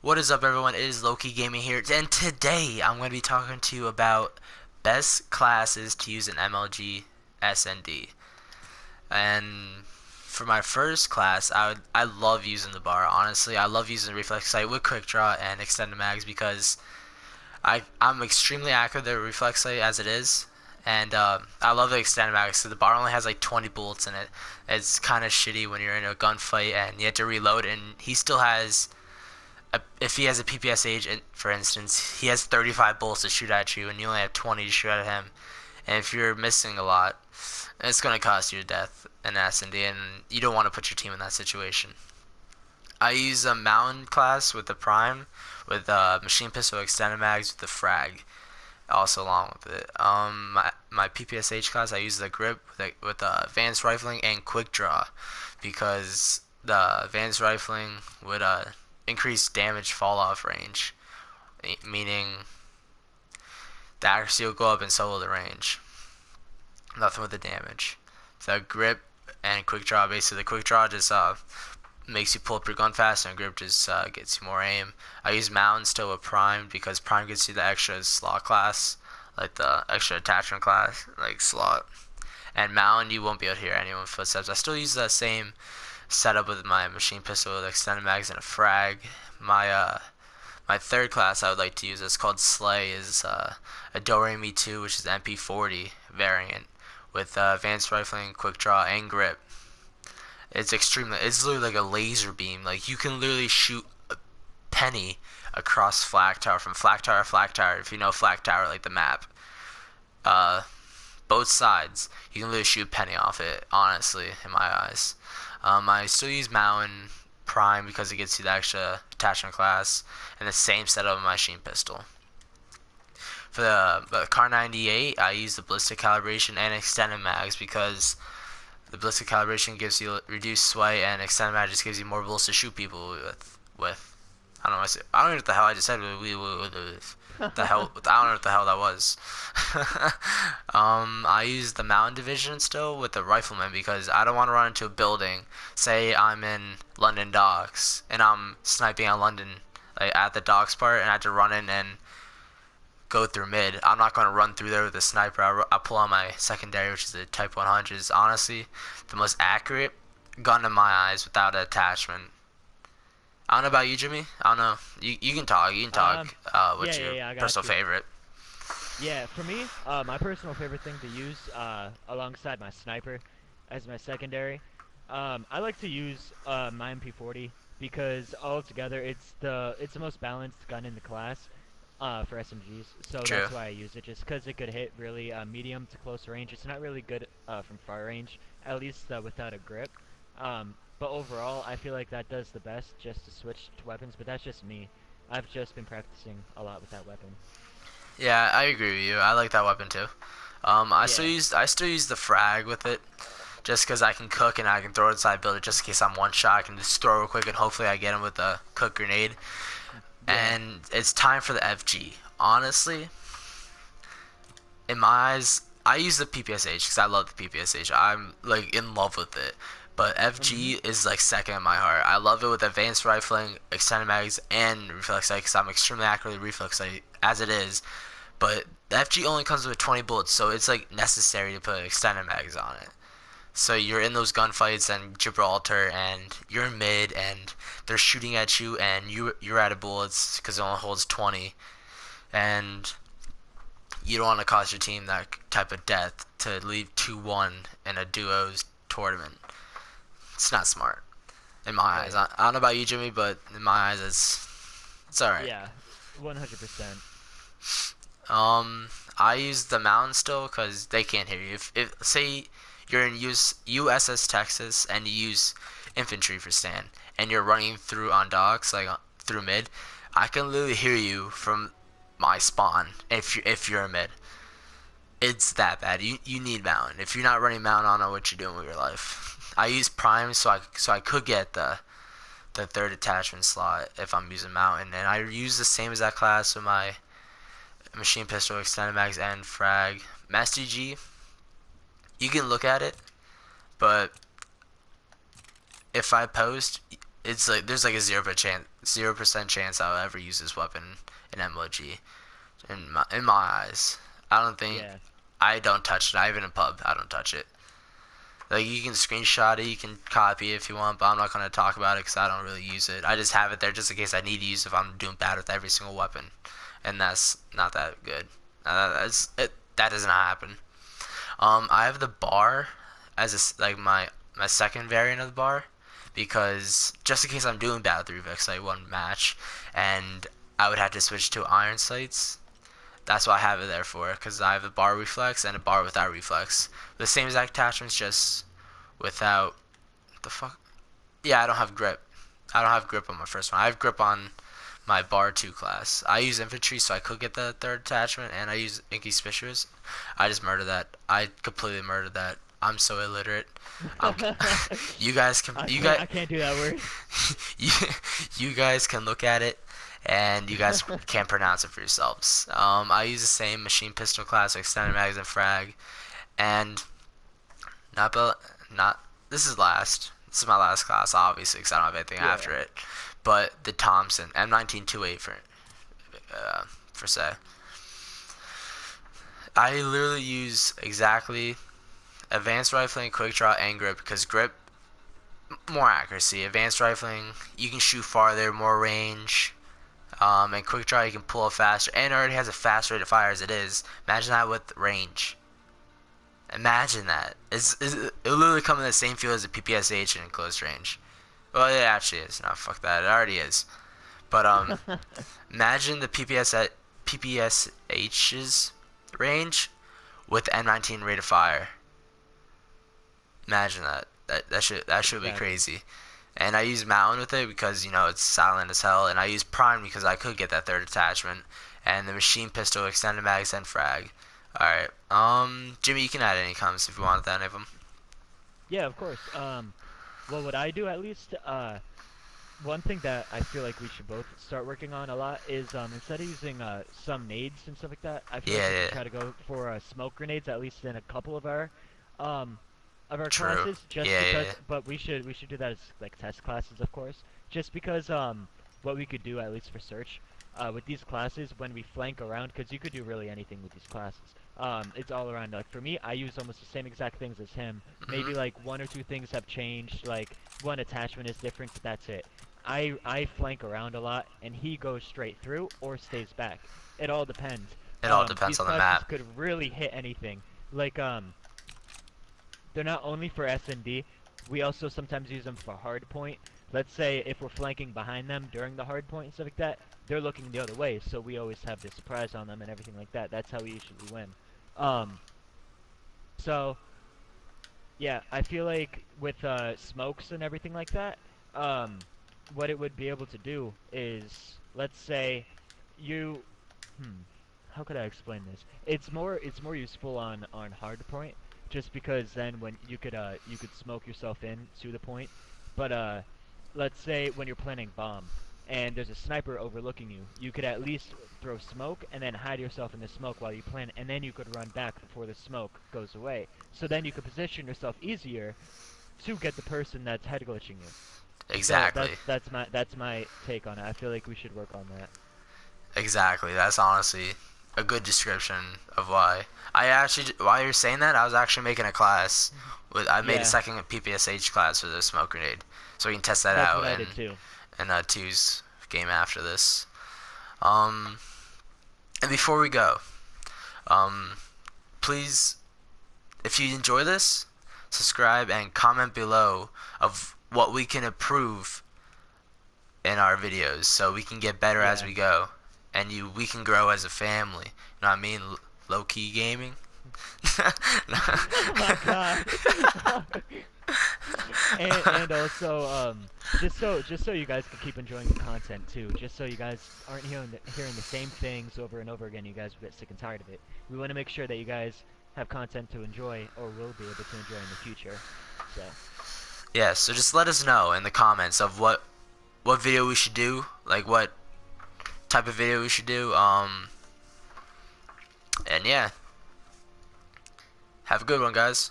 What is up, everyone? It is Loki Gaming here, and today I'm going to be talking to you about best classes to use in MLG SND. And for my first class, I love using the bar. Honestly, I love using reflex sight with quick draw and extended mags because I'm extremely accurate with the reflex sight as it is. And I love the extended mag. So the bar only has like 20 bullets in it. It's kind of shitty when you're in a gunfight and you have to reload. And he still has if he has a PPSH, for instance, he has 35 bullets to shoot at you, and you only have 20 to shoot at him. And if you're missing a lot, it's going to cost you death in S&D, and you don't want to put your team in that situation. I use a mountain class with the prime, with machine pistol extended mags with the frag, also along with it. My PPSH class, I use the grip with advanced rifling and quick draw, because the advanced rifling would increase damage fall off range, meaning the accuracy will go up and so will the range. Nothing with the damage. The grip and quick draw, basically the quick draw just makes you pull up your gun faster, and grip just gets you more aim. I use mountain still with prime because prime gets you the extra slot class, like the extra attachment class, like slot. And mountain, you won't be able to hear anyone's footsteps. I still use the same setup with my machine pistol with extended mags and a frag. My third class I would like to use is called Slay, is a WWII 2, which is MP40 variant with advanced rifling, quick draw, and grip. It's literally like a laser beam. Like you can literally shoot a penny across flag tower, from flag tower to flag tower. If you know flag tower, like the map, uh, both sides, you can literally shoot penny off it. Honestly, in my eyes. I still use Mountain Prime because it gets you the extra attachment class and the same setup of my machine pistol. For the Car 98, I use the ballistic calibration and extended mags because the ballistic calibration gives you reduced sway, and extended mag just gives you more bullets to shoot people with. I don't know. I don't know what the hell I just said. The hell, I don't know what the hell that was. I use the mountain division still with the rifleman because I don't want to run into a building. Say I'm in London docks and I'm sniping at London, like at the docks part, and I have to run in and go through mid. I'm not going to run through there with a sniper. I pull on my secondary, which is the Type 100. Is honestly the most accurate gun in my eyes without an attachment. I don't know about you, Jimmy. I don't know. You can talk. You can talk. What's your I got personal you. favorite? Yeah, for me, my personal favorite thing to use alongside my sniper as my secondary, I like to use my MP40 because altogether it's the most balanced gun in the class for SMGs. So True. that's why I use it, just because it could hit really medium to close range. It's not really good from far range, at least without a grip. But overall, I feel like that does the best just to switch to weapons, but that's just me. I've just been practicing a lot with that weapon. Yeah, I agree with you. I like that weapon too. Yeah. I still use the frag with it, just because I can cook and I can throw it inside building just in case I'm one shot. I can just throw real quick and hopefully I get him with a cook grenade. Yeah. And it's time for the FG. Honestly, in my eyes, I use the PPSH because I love the PPSH. I'm like in love with it. But Mhm. FG is like second in my heart. I love it with advanced rifling, extended mags, and reflex sight because I'm extremely accurate with reflex sight as it is. But the FG only comes with 20 bullets, so it's like necessary to put extended mags on it. So you're in those gunfights and Gibraltar, and you're in mid, and they're shooting at you, and you're out of bullets because it only holds 20, and you don't want to cause your team that type of death to leave 2-1 in a duos tournament. It's not smart in my eyes. Right. I don't know about you, Jimmy, but in my eyes, it's all right. Yeah. 100%. Um, I use the mountain still because they can't hear you. If say you're in USS Texas and you use infantry for stand and you're running through on docks like through mid, I can literally hear you from my spawn if you're in mid. It's that bad. You need mountain. If you're not running mountain, I don't know what you're doing with your life. I use prime so I could get the third attachment slot if I'm using mountain, and I use the same as that class with my machine pistol, extended mags, and frag. Master G, you can look at it, but if I post, it's like there's like a 0% chance I'll ever use this weapon in MLG. In my eyes, I don't think Yeah. I don't touch it. I even in pub, I don't touch it. Like you can screenshot it, you can copy it if you want, but I'm not gonna talk about it because I don't really use it. I just have it there just in case I need to use it if I'm doing bad with every single weapon, and that's not that good. That doesn't happen. I have the bar as like my second variant of the bar because just in case I'm doing bad with the reflex like one match, and I would have to switch to iron sights. That's what I have it there for because I have a bar reflex and a bar without reflex. The same exact attachments, just without the fuck. Yeah, I don't have grip. I don't have grip on my first one. I have grip on my bar 2 class. I use infantry so I could get the third attachment, and I use inconspicuous. I just murdered that. I completely murdered that. I'm so illiterate. I'm, you guys can I can't do that word. you, you guys can look at it and you guys can pronounce it for yourselves. I use the same machine pistol class, extended magazine frag, and not not this is last. This is my last class, obviously, because I don't have anything Yeah. after it. But the Thompson M1928 for say, I literally use exactly advanced rifling, quick draw, and grip because grip more accuracy. Advanced rifling, you can shoot farther, more range. And quick draw, you can pull it faster, and it already has a fast rate of fire as it is. Imagine that with range. Imagine that. It'll literally come in the same field as a PPSH in close range. Well, it actually is. No, fuck that. It already is. But imagine the PPSH's range with the M19 rate of fire. Imagine that. That should be Exactly. crazy. And I use Mountain with it because it's silent as hell, and I use Prime because I could get that third attachment, and the machine pistol, extended mag, and frag. All right. Jimmy, you can add any comments if you want that, any of them. Yeah, of course. Well, what I do at least, one thing that I feel like we should both start working on a lot is instead of using some nades and stuff like that, I feel like Yeah, we should yeah. try to go for smoke grenades at least in a couple um of our True. classes, just Yeah, yeah, because. yeah. But we should do that as like test classes, of course, just because what we could do at least for search with these classes when we flank around, because you could do really anything with these classes. It's all around. Like for me, I use almost the same exact things as him. Mhm. Maybe like one or two things have changed, like one attachment is different, but that's it. I flank around a lot, and he goes straight through or stays back. It all depends. It all depends These on the classes map. could really hit anything. Like they're not only for S&D. We also sometimes use them for hard point. Let's say if we're flanking behind them during the hard point and stuff like that, they're looking the other way, so we always have the surprise on them and everything like that. That's how we usually win. Um, so yeah, I feel like with smokes and everything like that, what it would be able to do is, let's say, you, hmm, how could I explain this? It's more useful on hard point, just because then when you could smoke yourself in to the point, but let's say when you're planting bomb and there's a sniper overlooking you, you could at least throw smoke and then hide yourself in the smoke while you plan, and then you could run back before the smoke goes away. So then you could position yourself easier to get the person that's head glitching you. So Exactly. that's my take on it. I feel like we should work on that. Exactly. That's honestly a good description of why. I actually, while you're saying that, I was actually making a class. I made a Yeah, second PPSH class for the smoke grenade, so we can test that that's out what I did too. in two's game after this. Um, and before we go, um, please, if you enjoy this, subscribe and comment below of what we can improve in our videos so we can get better as Yeah. we go, and we can grow as a family. You know what I mean? Low key gaming. Oh my god. And also just so you guys can keep enjoying the content too, just so you guys aren't hearing the same things over and over again, you guys will get sick and tired of it. We want to make sure that you guys have content to enjoy or will be able to enjoy in the future. So, Yeah, so just let us know in the comments of what video we should do, like what type of video we should do. And yeah, have a good one, guys.